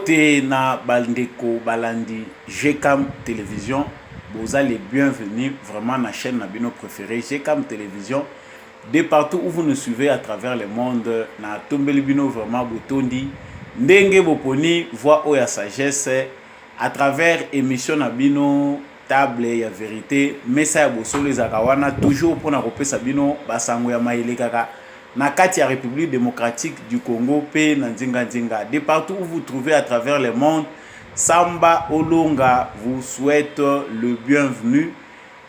Bote na Bandeko Balandi GCAM Télévision. Vous allez les bienvenus vraiment na chaîne na bino préférée GCAM Télévision. De partout où vous nous suivez à travers le monde, na tombeli bino vraiment botondi. Ndenge boponi voix o ya sagesse à travers émission na bino table ya vérité. Mesa ya bosolo ezakawana toujours pour na kopesa bino basango ya maele kaka. Na kati ya République démocratique du Congo pe na nzinga nzinga. De partout où vous trouvez à travers le monde, Samba Olonga vous souhaite le bienvenu.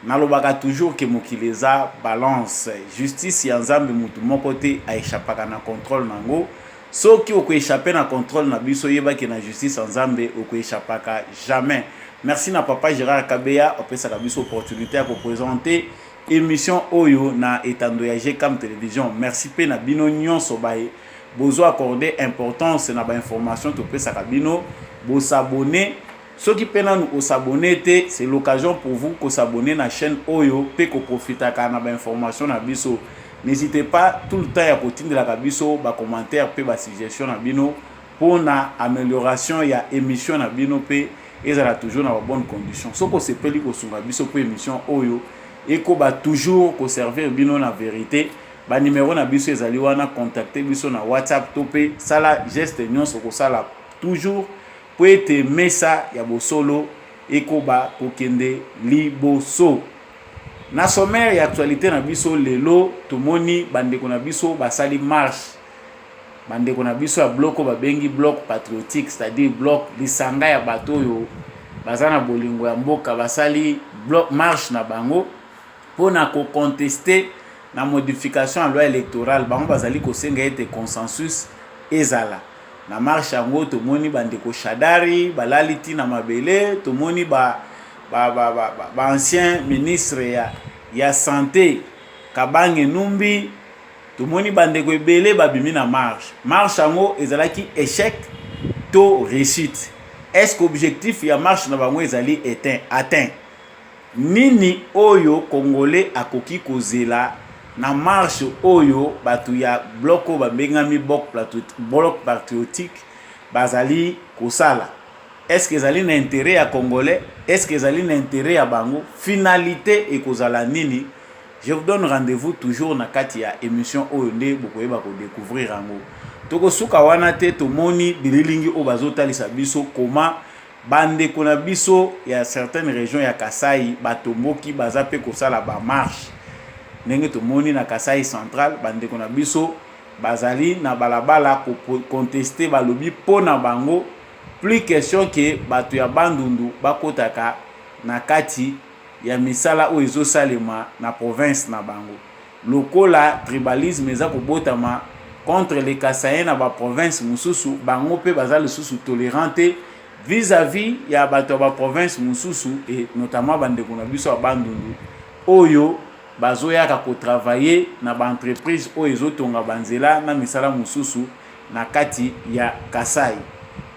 Nalobaka toujours que mokileza balance justice ya nzambe mutu moko te aéchappaka na contrôle nango. Soki oko échapper na contrôle na biso yebaki na justice ya nzambe oko échappaka jamais. Merci na papa Gérard Kabeya opesa ka biso opportunité à présenter émission Oyo na etando ya GCAM Télévision. Merci pe na bino nyonso bae bozo accorder importance na ba information to pesa ka bino bo s'abonner. Ceux qui peuvent nous s'abonner, c'est l'occasion pour vous de s'abonner à la chaîne Oyo et de profiter de l'information. N'hésitez pas tout le temps à continuer de la biso, à commenter, à suggestion pour l'amélioration de l'émission et ça toujours dans de bonnes conditions. Ce que c'est peli pour l'émission Oyo et qu'on va toujours servir bino la vérité. Ba numéro na biso ezali wana contacter biso na WhatsApp topé ça la geste nyonso ko sala toujours pour être mesa ya bosolo ekoba kokende liboso na sommaire ya actualité na biso lelo tomoni bandeko na biso basali marche bandeko na biso ya bloc babengi bloc patriotique, c'est-à-dire bloc lisanga ya bato yo bazana bolingo ya mboka basali bloc marche na bango pona ko contester na modification à loi électorale bango bazali ko senga ete consensus ezala na marche yango tomoni bandeko Shadari balaliti na mabele tomoni ba ancien ministre ya santé Kabange Numbi tomoni bandeko ebele babimi na marche yango ezalaki échec to réussite. Est-ce que objectif ya marche na bango ezali atteint nini oyo congolais akoki kozela na marche oyo batu ya bloko babengami bloc patriotique bazali kosala? Est-ce que ezali na intérêt ya congolais? Est-ce que ezali na intérêt ya bango? Finalité ekozala nini? Je vous donne rendez-vous toujours na kati ya émission oyo nde bokoyeba ko découvrir yango. Toko suka wana te tomoni bililingi o bazotalisa biso koma bande kona biso ya certaines régions ya Kasai batomboki bazape kosala ba marche. Ndenge tomoni na Kasai central bandeko na biso bazali na balabala ko contester balobi pona bango plus question que bato ya bandundu bakotaka na kati ya misala o ezosalema na province na bango lokola tribalisme eza kobotama contre les Kasaïens na ba province mususu bango pe bazali susu tolérante vis-à-vis ya bato ba province mususu et notamment bandeko na biso ya bandundu oyo bazoyaka ko travailler na ba entreprise o ezotonga banzela na misala mususu na kati ya Kasai.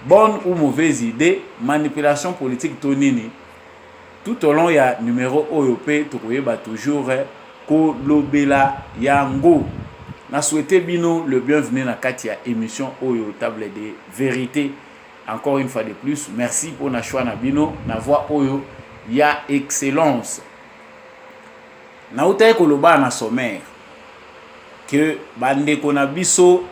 Bonne ou mauvaise idée, manipulation politique tonini tout au long ya numéro OYOP tokoyeba toujours ko lobela yango. Na souhaité bino le bienvenu na kati ya émission Oyo table de vérité. Encore une fois de plus, merci pour na choix na bino na voix Oyo ya excellence. Na utaye koloba na sommaire que bandeko na biso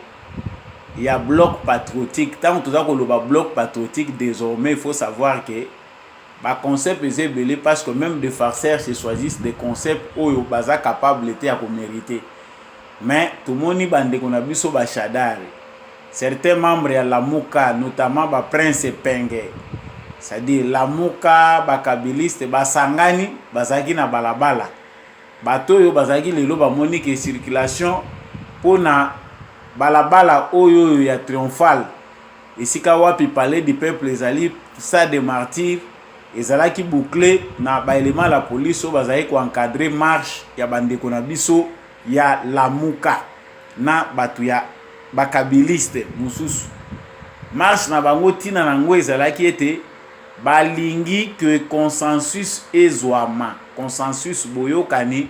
ya bloc patriotique. Tant que koloba bloc patriotique, désormais il faut savoir que ba concept est belé parce que même des farceurs se choisissent des concepts oyo baza capable était à mériter. Mais tout le monde bandeko na biso ba Shadari. Certains membres ya Lamuka, notamment ba Prince Penge, c'est-à-dire Lamuka, ba Kabiliste, ba Sangani, bazaki na balabala. Bato yo bazaki lelo ba monique circulation pona balabala oyo ya triomphal esika wapi palais du peuple ezali ça de martyrs ezalaki bouclé na ba élément la police o bazaki ko encadrer marche ya bandeko na biso ya Lamuka na batu ya bakabiliste mususu marche na bango tina nango ezalaki ete balingi que consensus ezwama consensus boyokani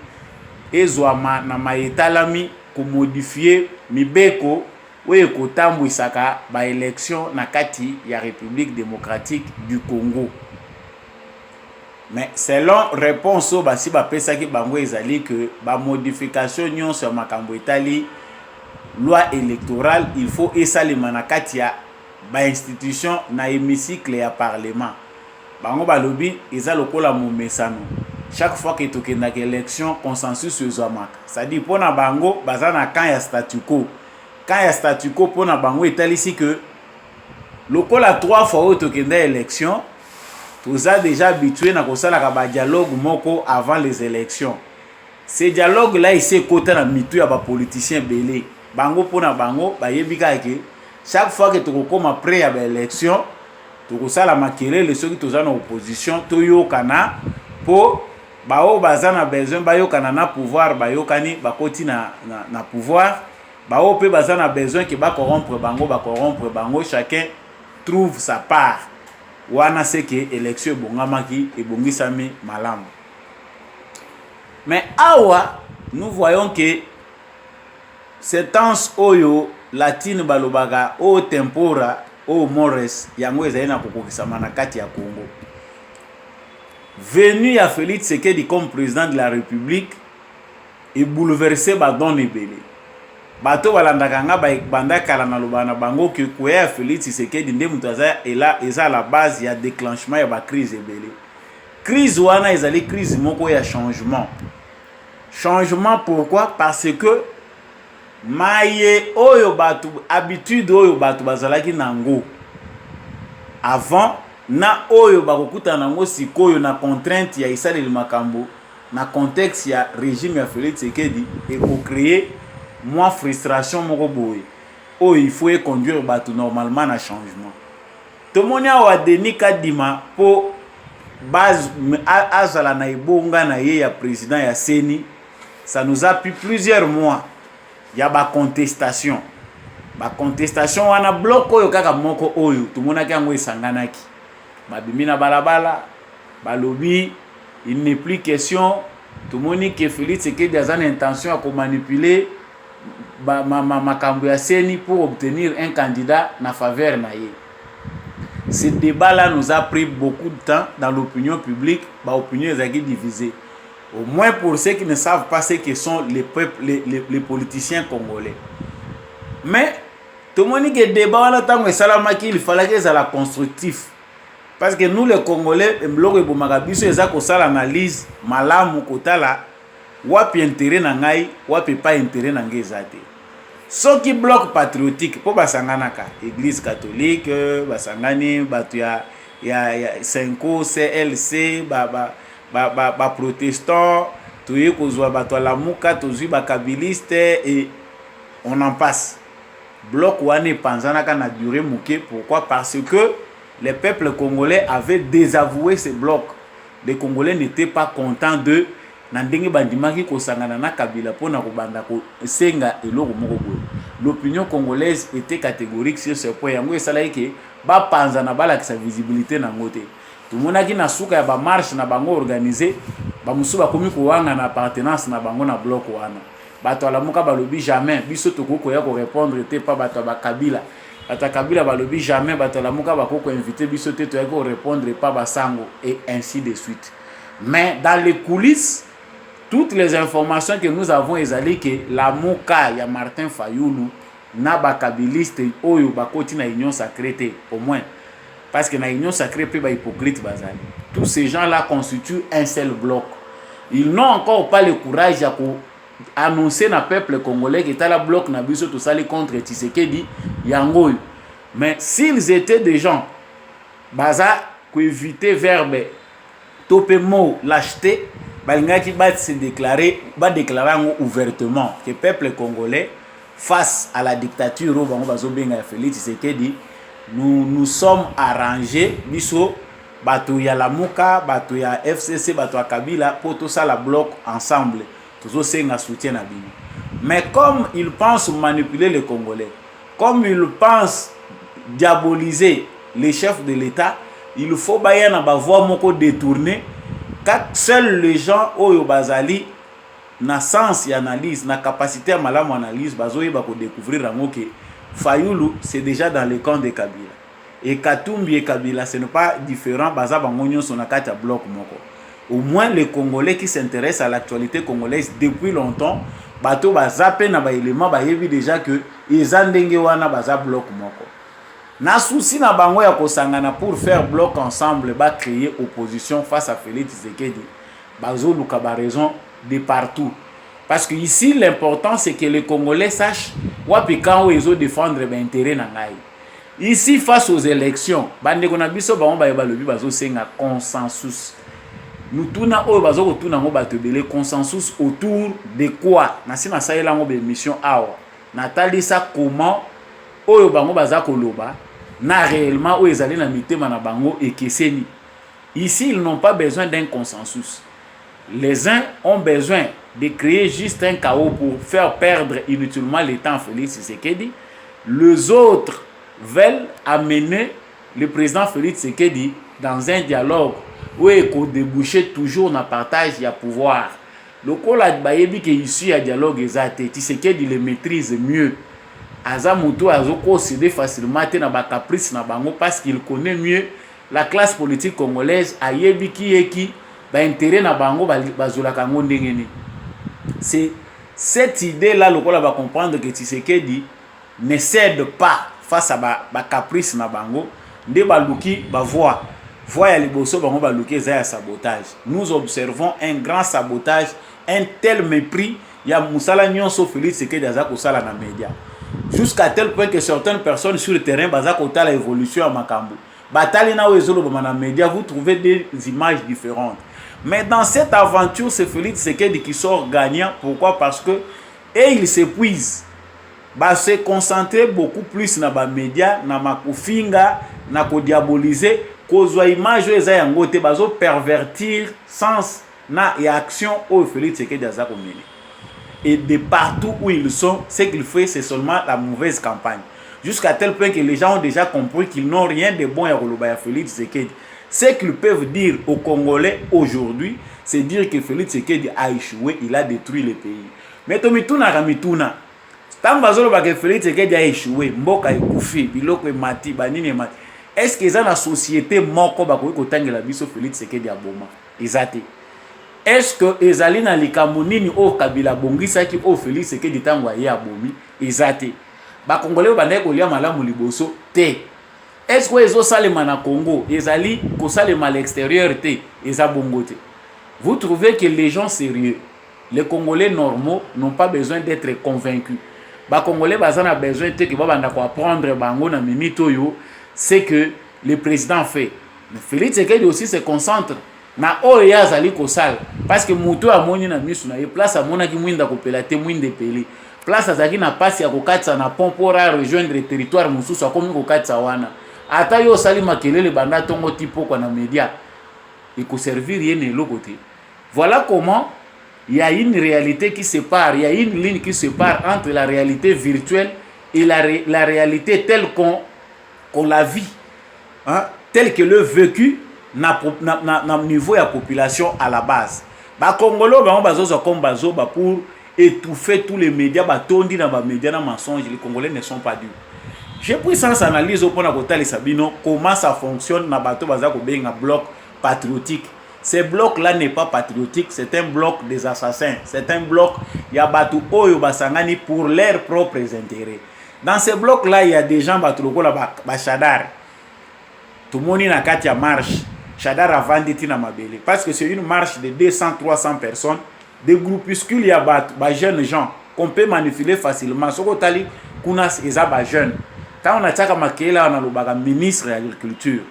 ezwama na maetalami ko modifier mibeko oyo ekotambwisaka baélection na kati ya République démocratique du Congo. Mais selon réponse oyo basi bapesaki bango ezali que bamodification nyonso ya makambo etali loi électorale il faut esalema na kati ya bainstitution na hémicycle ya parlement. Bango balobi eza lokola momesano. Chaque fois que tokendaka élection consensus ezwamaka. C'est-à-dire mpona bango baza na camp ya statu quo. Camp ya statu quo mpona bango etalisi que lokola 3 fois oyo tokenda élection toza déjà habitué na kosalaka ba dialogue moko avant les élections. Ces dialogues là ici kota na mitu ya ba politiciens belé. Bango pona bango bayebi ke chaque fois que tokokoma près ya ba élection tokosala makelele soki toza na opposition toyokana po bao baza na besoin bayokana na pouvoir bayokani bakoti na pouvoir bao pe baza na besoin que ba corrompre bango chacun trouve sa part. Wana seke élection ebongamaki ebongisami malamu. Mais awa nous voyons que cette tense oyo latine balobaka o tempora o mores yango ezali na kokokisama na kati ya Congo. Venu à Félix Tshisekedi comme président de la République et bouleversé badon ebele. Bato balandaka nga bandakala na lobana bango que koya Félix Tshisekedi nde mutu aza eza la base ya déclenchement ya ba crise ebele. Crise wana ezali crise moko ya changement. Changement pourquoi? Parce que maye oyo batu habitude oyo batu bazalaki nango avant na oyo bakokuta nango sikoyo na contrainte ya isaleli makambo na contexte ya régime ya Félix Tshisekedi et pour créer moi frustration moko boye oyo il faut conduire batu normalement na changement. Tomoni awa Denis Kadima po base azala na ebonga na ye ya président ya Seni, ça nous a pris plusieurs mois. Il y a ba contestation. Ba contestation wana bloc oyo kaka moko oyo tumonaki yango esanganaki. Babimina balabala, balobi, il n'est plus question. Tumoni que Félix Tshisekedi a une intention à manipuler makambo ya Seni pour obtenir un candidat na faveur na ye. Ce débat-là nous a pris beaucoup de temps dans l'opinion publique, l'opinion est divisée. Au moins pour ceux qui ne savent pas ce que sont les peuples, les politiciens congolais. Mais tout le monde dit que le débat il fallait que ça soit constructif. Parce que nous les Congolais, nous avons l'analyse malamu kotala wapi intérêt nangai, wapi pas intérêt nangai zate. Ce qui bloque patriotique pour basanganaka, Église catholique, basangani batu ya Senko, CLC, ba protestant, tuye kozwa bato la muka, tozui ba kabiliste et on en passe. Bloc wane panzanaka na durée muke. Pourquoi? Parce que les peuples congolais avaient désavoué ces blocs. Les Congolais n'étaient pas contents de nandenge bandimaki kosangana na Kabila pona kobanda ko senga eloko moko boye. L'opinion congolaise était catégorique sur ce point. Yango esalaki ke ba panzana balakisa visibilité na ngote. Tumonaki na suka ya ba marche na bango organisé ba musu bakomi kowanga na appartenance na bango na bloc wana. Bato alamuka balobi jamais biso tokoko ya ko répondre te pas bato ba Kabila. Bato Kabila balobi jamais bato alamuka bakoko inviter biso te to ya ko répondre pas basango et ainsi de suite. Mais dans les coulisses toutes les informations que nous avons ezali que la muka ya Martin Fayulu na ba kabiliste oyo bakoti na union sacrée au moins. Parce que dans l'union sacrée, il y a hypocrite bazali. Tous ces gens-là constituent un seul bloc. Ils n'ont encore pas le courage d'annoncer au peuple congolais que le bloc n'a pas tout ça contre Tshisekedi Yangoy. Mais s'ils étaient des gens qui évitaient verbe topemo l'acheter, qui va se déclarer ouvertement que le peuple congolais face à la dictature Félix Tshisekedi nous sommes arrangés biso bato ya Lamuka, bato ya FCC, bato ya Kabila pour tout ça la bloc ensemble toujours senga soutien na bino. Mais comme ils pensent manipuler les Congolais, comme ils pensent diaboliser les chefs de l'État, il faut bailler na ba voix moko détourner car seuls les gens oyo bazali na sens et analyse na capacité à malamu analyse bazoyi ba ko découvrir rango ke Fayoulou, c'est déjà dans le camp de Kabila. Et Katumbi et Kabila, ce n'est pas différent. Baza Bangonyo Sonakata bloc moko. Au moins les Congolais qui s'intéressent à l'actualité congolaise depuis longtemps, bato bazape na ba élément ba yebi déjà que ezandenge wana baza bloc moko. Na souci na bango ya kosangana pour faire bloc ensemble, ba créer opposition face à Félix Tshisekedi. Bazo luka ba raison de partout. Parce que ici l'important c'est que les Congolais sachent wapi quand ils ont défendre ben intérêt na ngai. Ici face aux élections, bande kona biso bango ba lobi bazo senga consensus. Nous tournons au bazo ko tuna ngo bato belé consensus autour de quoi? Na sina saela ngo be mission awa. Natali ça comment oyo bango baza koloba na réellement oyo ezali na mitema na bango ekeseni. Ici ils n'ont pas besoin d'un consensus. Les uns ont besoin de créer juste un chaos pour faire perdre inutilement le temps à Félix Tshisekedi. Les autres veulent amener le président Félix Tshisekedi dans un dialogue où il faut déboucher toujours dans le partage du pouvoir. Le cas de que ici il y a dialogue exact, Tshisekedi le maîtrise mieux. Azamuto azoko céder facilement na ba caprice na bango parce qu'il connaît mieux la classe politique congolaise ayebi ki eki ba intérêt na bango bazola kango ndengeni. C'est cette idée là le va comprendre que Tshisekedi ne cède pas face à ba caprice na bango nde baluki ba voix ya liboso bango baluki za ya sabotage. Nous observons un grand sabotage, un tel mépris ya musala nyonso Félix Tshisekedi aza kosala na média. Jusqu'à tel point que certaines personnes sur le terrain baza kota la évolution à Makambo. Batali na wezolo bama média, vous trouvez des images différentes. Mais dans cette aventure, c'est Félix Tshisekedi qui sort gagnant. Pourquoi? Parce que et il s'épuise. Bah se concentrer beaucoup plus na ba média, na makufinga, na ko diaboliser, kozwa image eza yango te bazo pervertir sens na et action au Félix Tshisekedi aza komene. Et de partout où ils sont, ce qu'il fait, c'est seulement la mauvaise campagne. Jusqu'à tel point que les gens ont déjà compris qu'ils n'ont rien de bon à Félix Tshisekedi. Ce qu'ils peuvent dire aux Congolais aujourd'hui, c'est dire que Félix Tshisekedi a échoué, il a détruit le pays. Mais Tomituna Ramituna, tant que Félix Tshisekedi a échoué, Mboka et Koufi, Biloko et Mati, Banini et Mati, est-ce qu'ils ont la société moko bakoui kotangi la biso Félix Tshisekedi à Boma? Exacté. Est-ce que ezali na likamunini o Kabila bongisa ki o Félix Tshisekedi tango ya bomi? Exacté. Ba Congolais bande ko lia malamu liboso te. Est-ce que ezo salema na Congo ezali ko salema à l'extérieur te eza bongo te? Vous trouvez que les gens sérieux, les Congolais normaux n'ont pas besoin d'être convaincus. Ba Congolais bazana besoin te que ba banda ko apprendre bango na minute oyo c'est que le président fait. Mais Félix Tshisekedi aussi se concentre na oya azali kosala parce que muto amoni na misu na ye place amona ki mwinda kopela te mwinde peli place azaki na pasi ya kokatisa na pont pour rejoindre territoire mususu akomi kokatisa wana ata yo sali makelele banda tongo tipo kwa na média et ko servir yene eloko te. Voilà comment il y a une réalité qui sépare, il y a une ligne qui sépare entre la réalité virtuelle et la réalité telle qu'on la vit, hein, telle que le vécu na niveau de la population à la base. Ba Congolais ba bazo comme bazo ba pour étouffer tous les médias ba tondi na ba médias na mensonge. Les Congolais ne sont pas durs. J'ai pris sans analyse au point de côté les Sabino comment ça fonctionne na bato baza ko benga bloc patriotique. Ce bloc là n'est pas patriotique, c'est un bloc des assassins, c'est un bloc ya bato oyo basangani pour leurs propres intérêts. Dans ce bloc là il y a des gens bato lokola ba Chadar. Tout le monde na kati ya marche. Chadar a vendu tina mabele parce que c'est une marche de 200-300 personnes, des groupuscules, il y a des jeunes gens qu'on peut manipuler facilement. Soko tali kunas eza ba jeunes. Quand on a tchaka makela on a lobaga ministre de l'agriculture,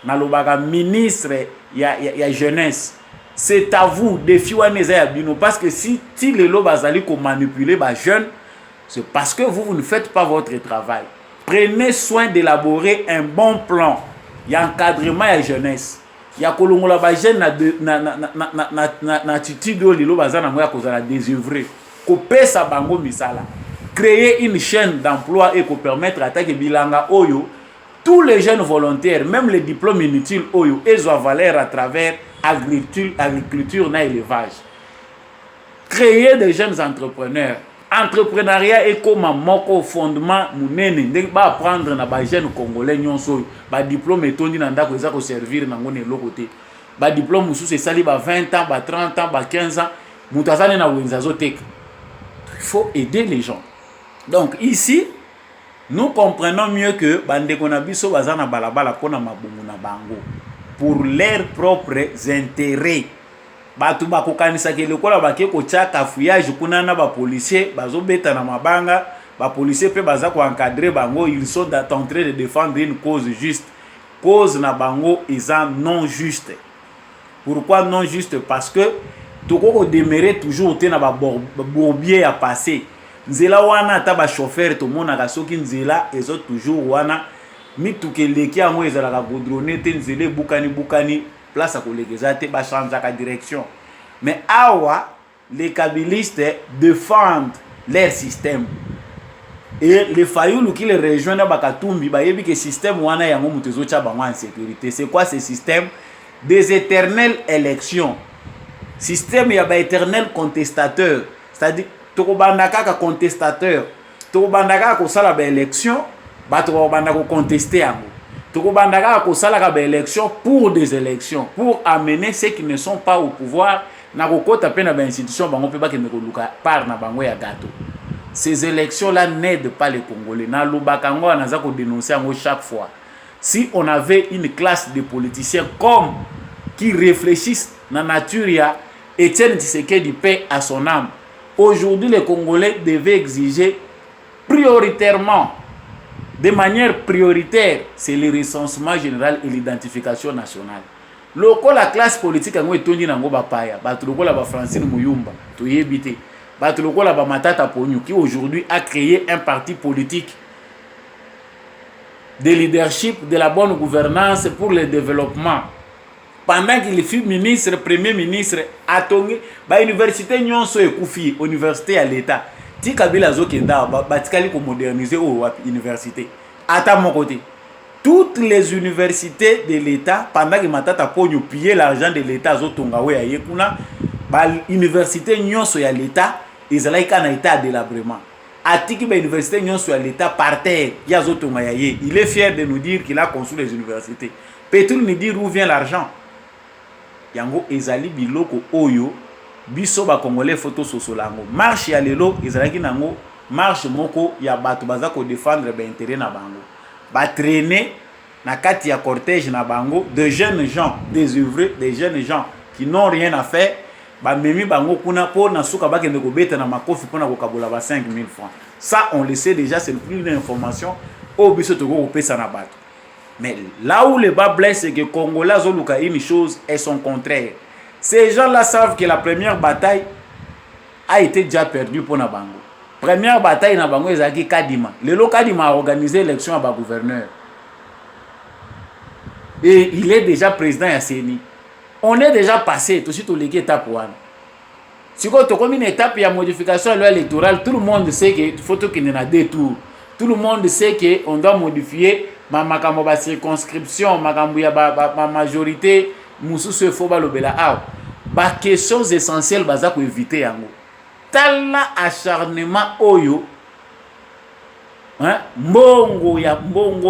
on a lobaga ministre ya jeunesse. C'est à vous de fiwaneza ya bino parce que si les lobazali ko manipuler ba jeunes, c'est parce que vous ne faites pas votre travail. Prenez soin d'élaborer un bon plan. Il y a encadrement à la jeunesse. Il y a kolongola ba jeune na attitude o lilo bazana moya kozala désœuvré. Ko pesa bango misala. Créer une chaîne d'emploi et ko permettre attaquer bilanga oyo tous les jeunes volontaires, même les diplômes inutiles oyo ils ont valeur à travers agriculture na élevage. Créer des jeunes entrepreneurs. entrepreneuriat est comme un moko fondement munene ndenge ba apprendre na ba jeune congolais nyonso ba diplôme etondi na ndako eza ko servir na ngone lokote ba diplôme mususu esali ba 20 ans ba 30 ans ba 15 ans mutu azane na wenza zoteka. Il faut aider les gens. Donc ici nous comprenons mieux que bandeko na biso baza na balabala pona mabumu na bango pour leurs propres intérêts. Batu bakokanisa ke lokola bake ko tchaka fouillage kuna na ba policier bazobeta na mabanga ba policier pe baza ko encadrer bango, ils sont en train de défendre une cause juste. Cause na bango eza non juste. Pourquoi non juste? Parce que toko demeurer toujours te na ba bourbier à passer. Nzela wana ata ba chauffeur to mona ka soki nzela ezo toujours wana mituke leki yango ezala ka goudronner te nzela bukani place à kolekeza te ba changer ka direction. Mais awa les kabilistes défendent leur système. Et les fayoulou qui les rejoignent ba katumbi ba yebi que système wana yango mutezo cha bango en sécurité. C'est quoi ce système? Des éternelles élections. Système ya ba éternel contestateur. C'est-à-dire tokobandaka ka contestateur. Tokobandaka ko sala ba élection, ba tokobandaka ko contester yango. Tokobandaka ko sala ka ba élection pour des élections, pour amener ceux qui ne sont pas au pouvoir na kokota pe na ba institution bango pe ba ke nekoluka par na bango ya gâteau. Ces élections là n'aident pas les Congolais. Na lobaka ngo anaza ko dénoncer yango chaque fois. Si on avait une classe de politiciens comme qui réfléchissent na nature ya Etienne Tshisekedi paix à son âme. Aujourd'hui, les Congolais devaient exiger prioritairement, de manière prioritaire, c'est le recensement général et l'identification nationale. Loko la classe politique a etondi nango bapaya, batu loko la ba Francine Muyumba, toyebite, batu loko la ba Matata Ponyo qui aujourd'hui a créé un parti politique de leadership, de la bonne gouvernance pour le développement. Pendant qu'il fut ministre, premier ministre, à Tongi, ba université nyonso ekufi, université à l'État. Ti Kabila zokenda, batikali ko moderniser au université. À mon côté, toutes les universités de l'État, pendant que Matata Ponyo pillait l'argent de l'État, zotonga we aye kuna, ba université nyonso ya l'État, ezalaika na état de délabrement. Atiki ba université nyonso ya l'État par terre, ya zotonga yaye. Il est fier de nous dire qu'il a construit les universités. Peut-il nous dire où vient l'argent? Yango ezali biloko oyo biso ba congolais photo sosolango marche ya lelo ezalaki nango marche moko ya bato baza ko défendre ba intérêt na bango ba traîner na kati ya cortège na bango de jeunes gens désœuvrés, des jeunes gens qui n'ont rien à faire ba memi bango kuna po na suka ba kende ko beta na makofi pona ko kabola ba 5000 francs. Ça on le sait déjà, c'est plus une information au biso to ko pesa na bato. Mais là où le bas blesse, c'est que Congolais ont une chose et son contraire. Ces gens-là savent que la première bataille a été déjà perdue pour Nabango. Première bataille Nabango, ils ont dit Kadima. Le lot Kadima a organisé l'élection à gouverneur. Et il est déjà président à Séni. On est déjà passé, tout de suite, au étape 1. Si on a une étape, il y a modification de la loi électorale, tout le monde sait qu'il faut qu'il y ait deux tours. Tout le monde sait qu'on doit modifier ma circonscription, ma majorité, mususu faut balobela ah ba questions essentielles baza ko éviter yango. Tala acharnement oyo hein mbongo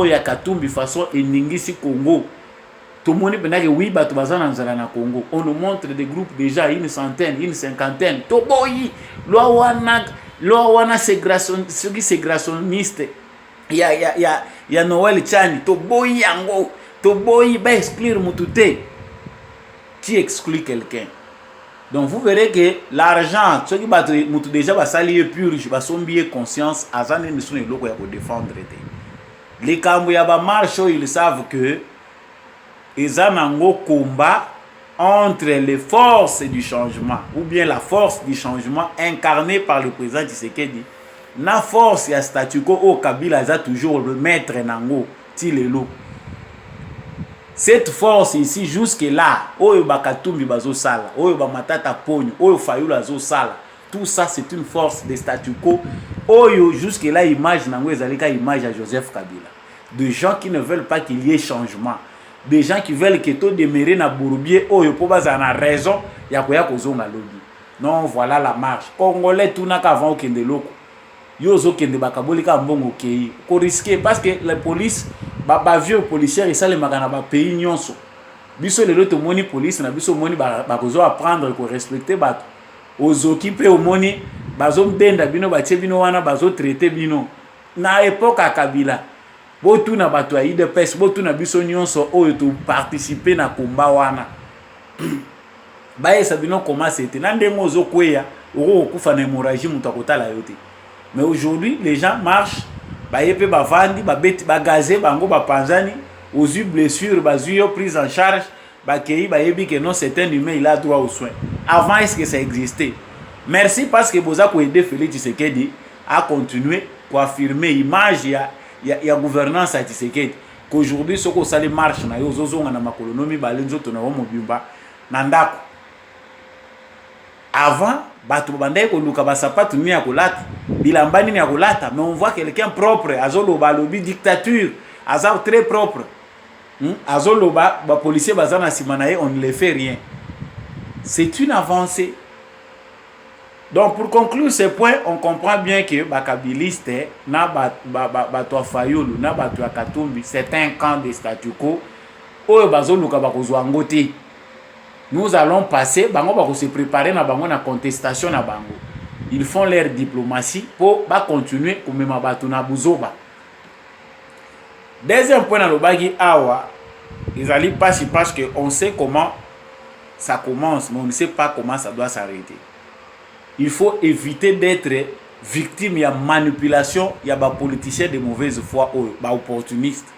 ya Katumbi façon eningisi Congo. Tout le monde peut dire oui bato baza na nzala na Congo. On nous montre des groupes déjà une centaine, une cinquantaine. Toboyi lo wana ségrationniste. Il y a Noël Tchani, to boy yango, to boy ba exclure mutute. Qui exclut quelqu'un. Donc vous verrez que l'argent, ceux qui battent mutu déjà va salir pur, je vais sombier conscience, azane ne sont les locaux pour défendre. Les Kambuya ba marche, ils savent que ils ont un combat entre les forces du changement ou bien la force du changement incarnée par le président Tshisekedi. Na force ya statu quo au Kabila a toujours le maître nango tilelo. Cette force ici jusque là, oyo bakatumbi bazo sala, oyo ba Matata Ponyo, oyo Fayulu zo sala. Tout ça c'est une force de statu quo. Oyo jusque là image nango ezalika image à Joseph Kabila. De gens qui ne veulent pas qu'il y ait changement. Des gens qui veulent que tout demeurer na bourbier oyo po baza na raison ya koya kozonga lobi. non voilà la marche congolais tout n'a qu'avant okende loko yo ozokende bakabolika mbongo okei ko risquer parce que la police vieux policière esalemaka na bapays nyonso biso lelo tomoni police na biso omoni bakozo apprendre ko respecter bato ozoki mpe omoni bazobenda bino batie bino wana bazotraite bino na époque ya Kabila botuna bato ya UDPS botuna biso nyonso oyo toparticipe na komba wana bayesa bino comment c'était na ndenge ozokweya okokufa na hémorragie moto akotala yo te. Mais aujourd'hui les gens marchent bayepe bavandi babeti bagaze bango bapanzani aux yeux blessures bazui yo prise en charge bakei bayebi que non c'est un humain il a droit aux soins. Avant est-ce que ça existait? Merci parce que boza ko aider Félix Tshisekedi à continuer pour affirmer image ya gouvernance à Tshisekedi qu'aujourd'hui ce ko sali marche na yo zozonga na makolonomi balenzo to na wo mobimba na ndako. Avant bato bandai ko luka basapatu ni ya kolata bilamba ni ya kolata, mais on voit quelqu'un propre azoloba lobi dictature azar très propre. Azoloba ba policier bazana simanaye on ne le fait rien. C'est une avancée. Donc pour conclure ce point, on comprend bien que bakabiliste na bato fayulu na bato katumbi c'est un camp de statu quo oyo bazoluka bakozwa ngote. Nous allons passer bango bako se préparer na bango na contestation na bango. Ils font leur diplomatie pour continuer comme ma bato na buzoba. Deuxième point dans le bagi awa, ils allaient passer parce que on sait comment ça commence, mais on ne sait pas comment ça doit s'arrêter. Il faut éviter d'être victime de manipulation, il y a des politiciens de mauvaise foi ou des opportunistes.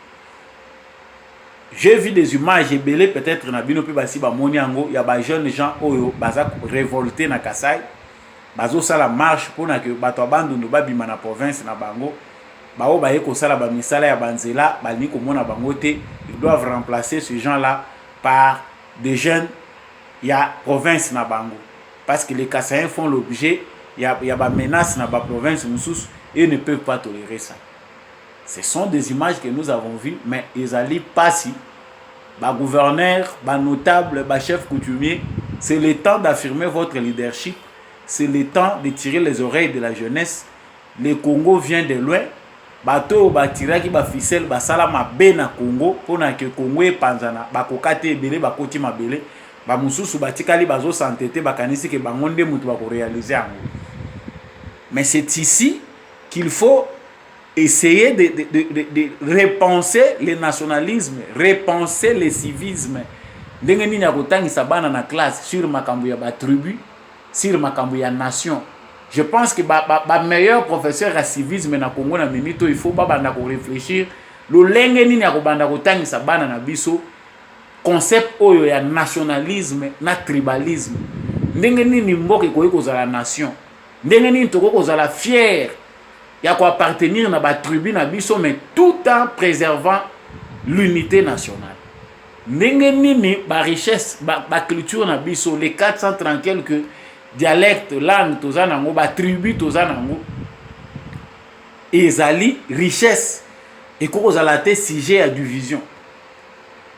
J'ai vu des images belées peut-être na bino pe basi ba moniango, il y a des jeunes gens oyo baza révoltés na Kasai, bazo sala marche pour na que bato abandonne ba bima na province na bango. Bao ba yeko sala ba misala ya banzela, ba ni ko mona bango te, ils doivent remplacer ces gens-là par des jeunes ya province na bango. Parce que les Kassaïens font l'objet, il y a des menaces dans la province et ils ne peuvent pas tolérer ça. Ce sont des images que nous avons vues, mais ils allaient pas si. Les gouverneurs, les notables, les chefs coutumiers, c'est le temps d'affirmer votre leadership, c'est le temps de tirer les oreilles de la jeunesse. Le Congo vient de loin. Bato batira ki ba ficelle ba sala mabe na Congo pona que Congo e panzana ba kokate ebele ba koti mabele ba mususu batikali bazo santete bakanisi ke bangonde mutu ba ko réaliser yango. Mais c'est ici qu'il faut essayer de repenser le nationalisme, repenser le civisme. Ndenge nini ya kotangisa bana na classe sur makambo ya ba tribu, sur makambo ya nation. Je pense que le meilleur professeur de civisme na Congo na minito il faut banda ko réfléchir lo lenge nini ya kobanda kotangisa bana na biso concept oyo ya nationalisme na tribalisme. Ndenge nini mboka ko kozala nation. Ndenge nini toko kozala fier ya ko appartenir na ba tribu na biso mais tout en préservant l'unité nationale. Ndenge nini ba richesse ba culture na biso les 430 quelques dialecte langue tozanango ba tribu tozanango ezali richesse et kozala te sujet à division.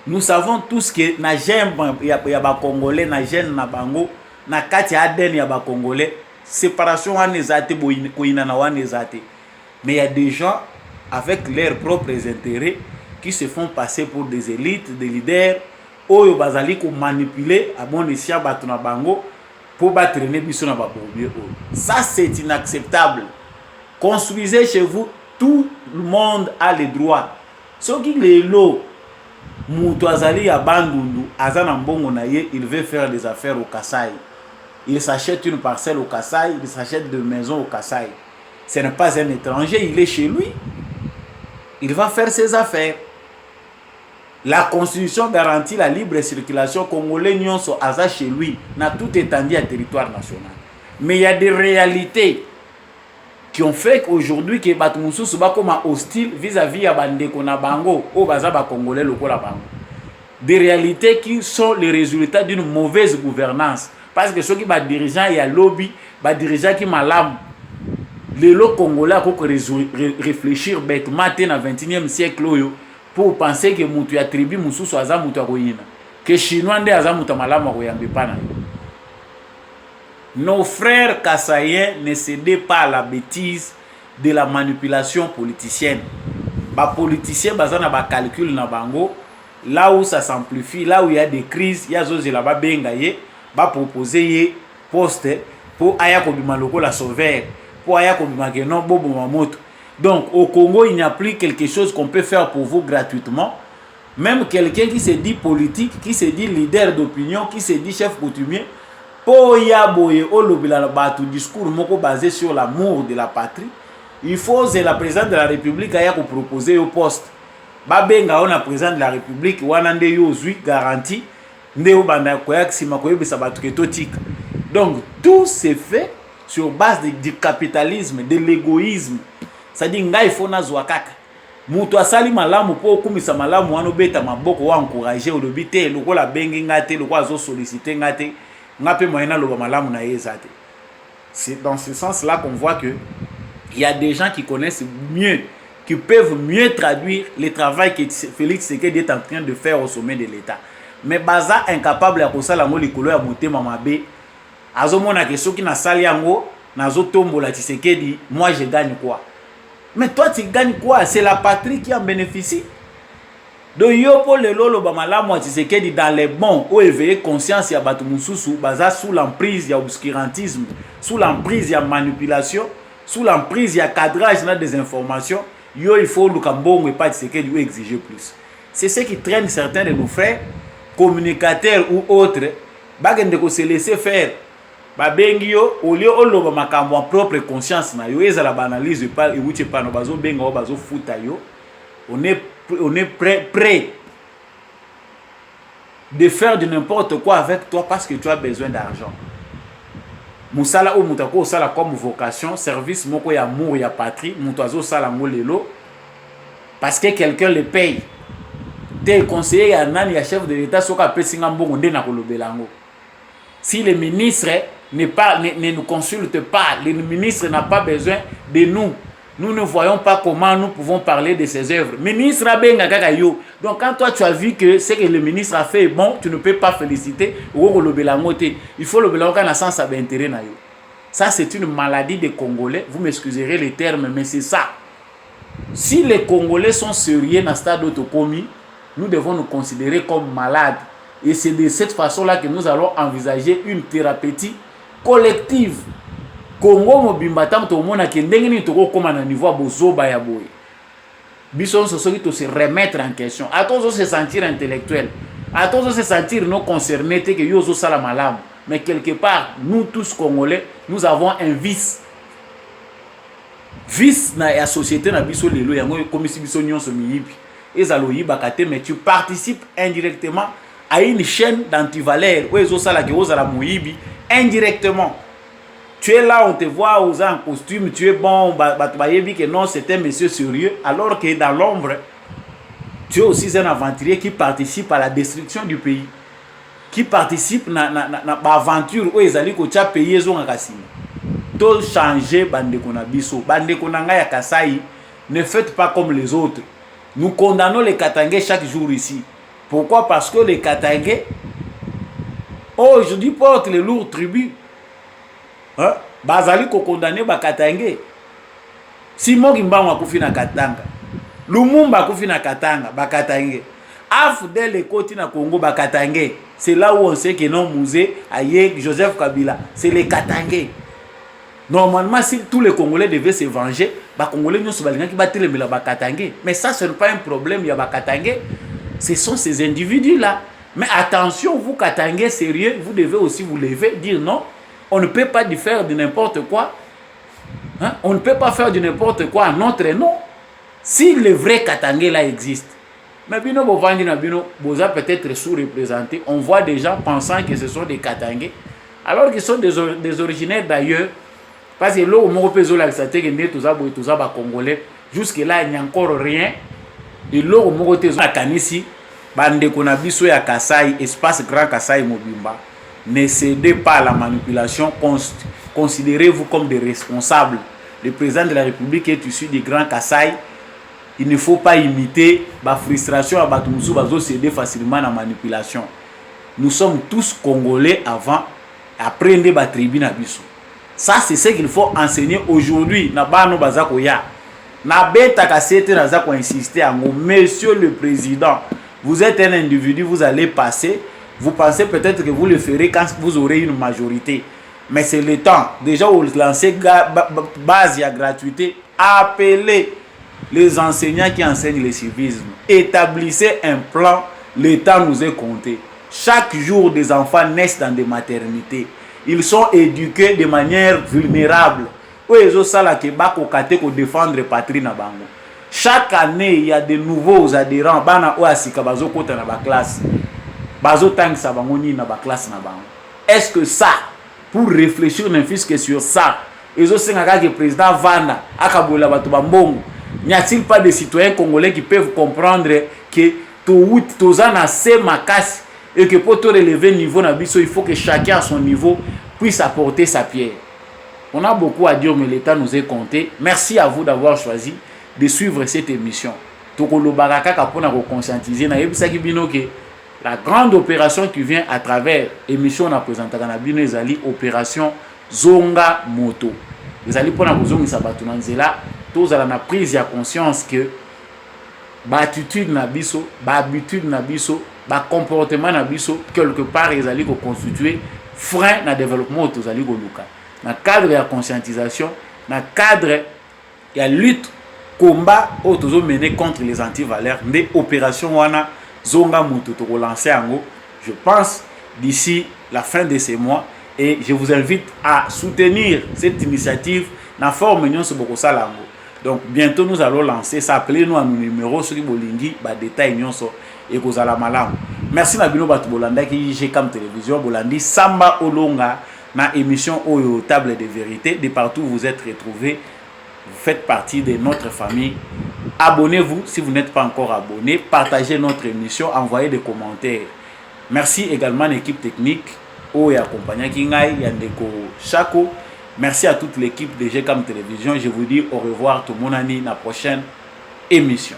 Nous savons tous que na j'aime ya ba congolais na gène na bango na kati ADN ya ba congolais séparation wana ezate boina na wana ezate, mais il y a des gens avec leurs propres intérêts qui se font passer pour des élites, des leaders oyo bazali ko manipuler à bon escient bato na bango pour battre les biso na babombier. Ça c'est inacceptable. Construisez chez vous, tout le monde a les droits. Ce qui les lots mutu azali ya bandundu azana mbongo na ye, il veut faire des affaires au Kasai. Il s'achète une parcelle au Kasai, il s'achète deux maisons au Kasai. Ce n'est pas un étranger, il est chez lui. Il va faire ses affaires. La Constitution garantit la libre circulation congolais nyonso aza chez lui, na tout étendu à territoire national. Mais il y a des réalités qui ont fait qu'aujourd'hui que bato mususu ba comme hostile vis-à-vis ya bandeko na bango o baza ba congolais lokola bango. Des réalités qui sont les résultats d'une mauvaise gouvernance parce que ceux qui ba dirigeants ya lobby, ba dirigeants qui malam les lo congolais ko réfléchir bêtement dans le 21e siècle oyo pour penser que mutu ya tribu mususu aza mutu akoyina que chinois nde aza mutu malamu akoyambe pana. Nos frères kassaïens ne cédaient pas à la bêtise de la manipulation politicienne. Les politiciens, ils ont un calcul na bango. Là où ça s'amplifie, là où il y a des crises, il y a des gens qui vont proposer un poste pour aya kobima loko la sauver, pour aya kobima non bobo mamoto. Donc au Congo, il n'y a plus quelque chose qu'on peut faire pour vous gratuitement. Même quelqu'un qui se dit politique, qui se dit leader d'opinion, qui se dit chef coutumier, pour ya boye olobila batu discours moko basé sur l'amour de la patrie, il faut que la présidente de la République aya ko proposer au poste. Babenga on a président de la République wana nde yo zui garantie nde o banda koya kisima koyebisa batu ketotika. Donc tout se fait sur base du capitalisme, de l'égoïsme. C'est-à-dire ngai faut nazwa kaka. Mutu asali malamu po kumisa malamu wana beta maboko wa encourager olobi te lokola bengi ngate lokola zo solliciter ngate ngape moyena loba malamu na yezate. C'est dans ce sens-là qu'on voit que il y a des gens qui connaissent mieux, qui peuvent mieux traduire le travail que Félix Tshisekedi est en train de faire au sommet de l'État. Mais baza incapable à kosala ngo likolo ya motema mabe. Azomona ke soki na sali yango nazo tombola Tshisekedi, moi je gagne quoi? Mais toi tu gagnes quoi? C'est la patrie qui en bénéficie. Donc yo pour le lolo ba malamu Tshisekedi dans les bons ou éveiller conscience ya batu mususu baza sous l'emprise ya obscurantisme, sous l'emprise ya manipulation, sous l'emprise ya cadrage na des informations. Yo il faut Lukambongo et pas Tshisekedi ou exiger plus. C'est ce qui traîne certains de nos frères communicateurs ou autres bagende ko se laisser faire. Babengi yo au lieu oloba makambo en propre conscience na yo ezala banalise pas et wuche pas no bazo benga o bazo futa yo. On est prêt de faire de n'importe quoi avec toi parce que tu as besoin d'argent. Musala ou mutako sala comme vocation, service moko ya amour ya patrie, mutazo sala ngolelo parce que quelqu'un le paye. Tel conseiller ya nani ya chef de l'État soka pesinga mbongo nde na kolobelango. Si le ministre ne nous consulte pas, le ministre n'a pas besoin de nous. Nous ne voyons pas comment nous pouvons parler de ses œuvres. Ministre Abenga Kakayo. Donc quand toi tu as vu que ce que le ministre a fait est bon, tu ne peux pas féliciter. Il faut le belango dans le sens d'intérêt. Ça c'est une maladie des Congolais. Vous m'excuserez les termes, mais c'est ça. Si les Congolais sont sérieux dans le stade d'autonomie, nous devons nous considérer comme malades. Et c'est de cette façon-là que nous allons envisager une thérapeutique collective. Congo mobimba tam to mona ke ndenge ni to ko na niveau bozoba ya boy. Bison so soki to se remettre en question. À tous se sentir intellectuel. À tous se sentir non concernés que yo zo sala malamu. Mais quelque part, nous tous Congolais, nous avons un vice. Vice na la société na biso lelo yango comme si biso nyonso miyibi. Ezalo yibakate mais tu participes indirectement à une chaîne d'antivaleurs. Ou ezo sala ke ozala moyibi indirectement. Tu es là, on te voit aux en costume, tu es bon, que non, c'est un monsieur sérieux, alors que dans l'ombre, tu es aussi un aventurier qui participe à la destruction du pays, qui participe à l'aventure où ils allaient payer son akassine. Tout changer, bande konabiso, bande konanga ya Kasai, ne faites pas comme les autres. Nous condamnons les Katangais chaque jour ici. Pourquoi? Parce que les Katangais, aujourd'hui, portent le lourd tribut. Hein? Bazali ko condamné ba Katangé. Simon Kimbangu akufi na Katanga. Lumumba akufi na Katanga, ba Katangé. Afdel Ekoti na Congo ba Katangé. C'est là où on sait que non musée aye Joseph Kabila, c'est les Katangé. Normalement si tous les Congolais devaient se venger, ba Congolais nyonso balinga ki batelemela ba Katangé. Mais ça ce n'est pas un problème ya ba Katangé. Ce sont ces individus là. Mais attention, vous Katangé sérieux, vous devez aussi vous lever dire non. On ne peut pas faire de n'importe quoi. Hein? On ne peut pas faire de n'importe quoi en notre nom. Si le vrai Katangé là existe. Mais bino bovandi na bino, boza peut-être sous-représentés. On voit des gens pensant que ce sont des Katangés. Alors qu'ils sont des originaires d'ailleurs. Parce que là, on peut se dire que tous les Congolais. Jusque-là, il n'y a encore rien. Et là, on peut se dire que bande konabiso ya Kasai, espace Grand Kasai Mobimba. Ne cédez pas à la manipulation, considérez-vous comme des responsables. Le président de la République est issu du Grand Kassai. Il ne faut pas imiter la frustration à Batumusu, céder facilement à la manipulation. Nous sommes tous Congolais avant apprendre ba tribu na biso. Ça c'est ce qu'il faut enseigner aujourd'hui na bano bazako ya. Na beta kasete na zako insister en monsieur le président. Vous êtes un individu, vous allez passer, vous pensez peut-être que vous le ferez quand vous aurez une majorité. Mais c'est le temps. Déjà vous lancez base à gratuité, appelez les enseignants qui enseignent le civisme. Établissez un plan, le temps nous est compté. Chaque jour, des enfants naissent dans des maternités. Ils sont éduqués de manière vulnérable. Défendre patrie na bango. Chaque année, il y a de nouveaux adhérents. Bana oasika bazo kota na ba classe. Bazo tangisa bango ni na ba classe na bango. Est-ce que ça, pour réfléchir ne fût-ce que sur ça, ezo sengaka que président Vanda akabola bato bambongo. N'y a-t-il pas de citoyens congolais qui peuvent comprendre que tout ça na se makasi et que pour te relever le niveau na biso, il faut que chacun à son niveau puisse apporter sa pierre. On a beaucoup à dire, mais l'État nous est compté. Merci à vous d'avoir choisi de suivre cette émission. Tokolo baraka kapona ko conscientiser na yebisa ki bino que la grande opération qui vient à travers émission na présentaka na bino ezali opération Zonga Moto. Ezali pona ko zongisa batu na nzela, tozala na prise ya conscience que ba attitude na biso, ba habitude na biso, ba comportement na biso quelque part ezali ko constituer frein na développement tozali ko luka. Na cadre de la conscientisation, na cadre de la lutte, combat autour mené contre les antivaleurs, des opérations wana Zonga Moto to relancer ango. Je pense d'ici la fin de ces mois et je vous invite à soutenir cette initiative na forme union sur beaucoup salango. Donc bientôt nous allons lancer ça, appelez-nous à nos numéros sur bolingi ba détail union so et kozala malamu. Merci na bino batu bolanda ki GCAM télévision bolandi Samba Olonga na émission Oyo Table de Vérité. De partout où vous êtes retrouvés, vous faites partie de notre famille. Abonnez-vous si vous n'êtes pas encore abonné. Partagez notre émission, envoyez des commentaires. Merci également à l'équipe technique Oyo accompagné Kingai Yandeko Chako. Merci à toute l'équipe de GCAM Télévision. Je vous dis au revoir tout le monde à la prochaine émission.